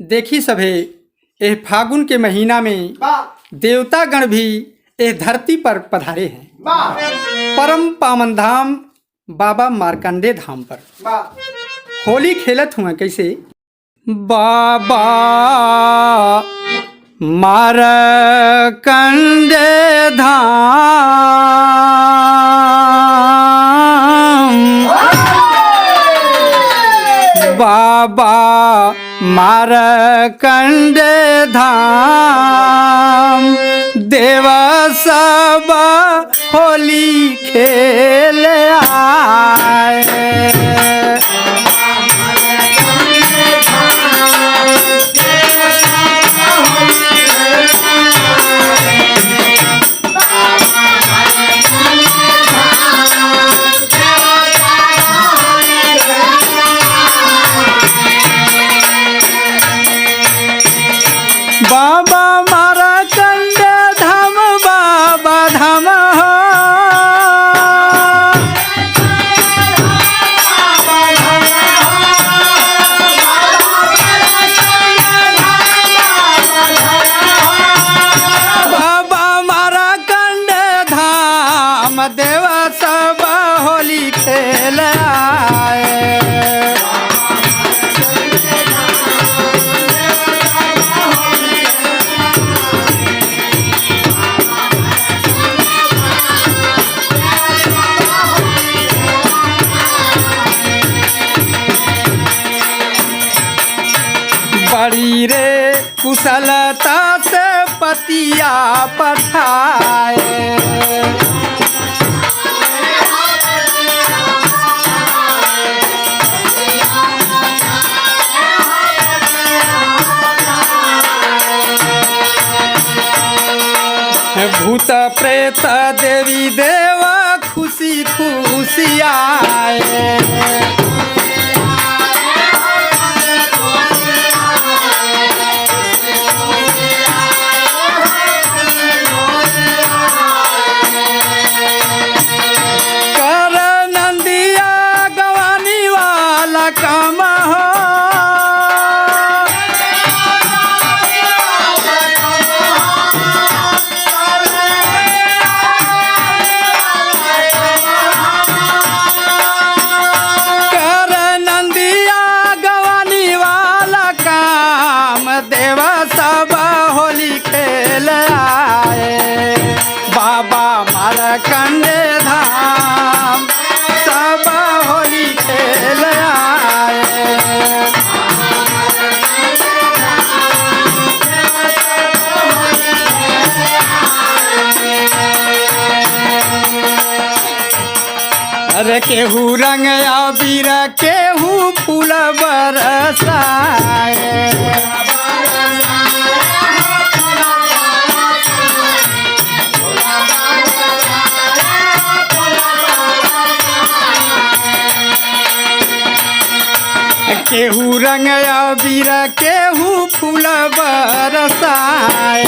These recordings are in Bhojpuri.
देखी सभे एह फागुन के महीना में देवता गण भी एह धरती पर पधारे हैं। परम पावन धाम बाबा मार्कंडे धाम पर होली खेलत हुआ कैसे बाबा मार्कंडे धाम बाबा मार्कंडे धाम देव सब होली खेल आए। बाबा मार्कंडे धाम बाबा धाम हो बाबा मार्कंडे धाम देव सब होली खेल आए। बड़ी रे कुशलता से पतिया पठाए। भूत प्रेत देवी देवा खुशी खुशी आए। काम हो कर नंदिया गवानी वाला काम देव सब होली खेल आए। बाबा मार्कंडे धाम सब होली खेल आए। अरे केहू रंग अबीर केहू फूल बरसाए। केहू रंग अबीर केहू फूल बरसाए।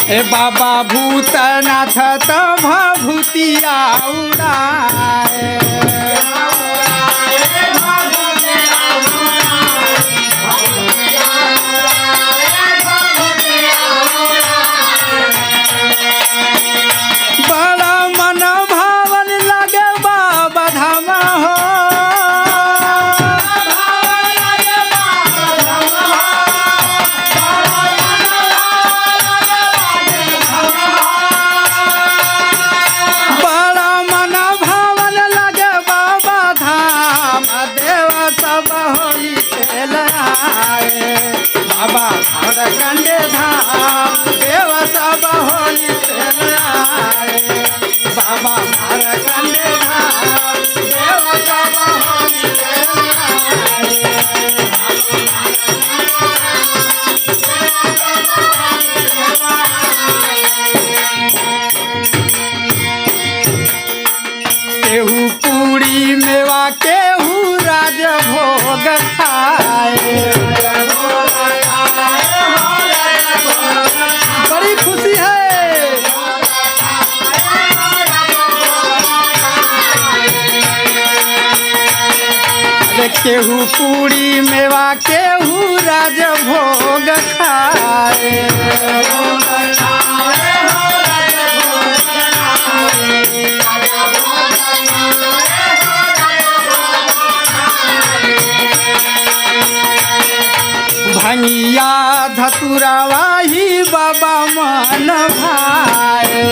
ए बाबा भूतनाथ तब भूतिया उड़ाए। बड़ा मन भावन लगे बाबा धाम हो बड़ा मन भावन लगे बाबा धाम देव सब होली खेल आए। बाबा मार्कंडे धाम देव सब होली खेल आए। बाबा मार्कंडे धाम देव सब होली खेल आए। केहू पूरी मेवा केहू राज भोग खाए। पूड़ी मेवा केहू राज भोग खाए। भंगिया धतुरावा ही बाबा मन भाए।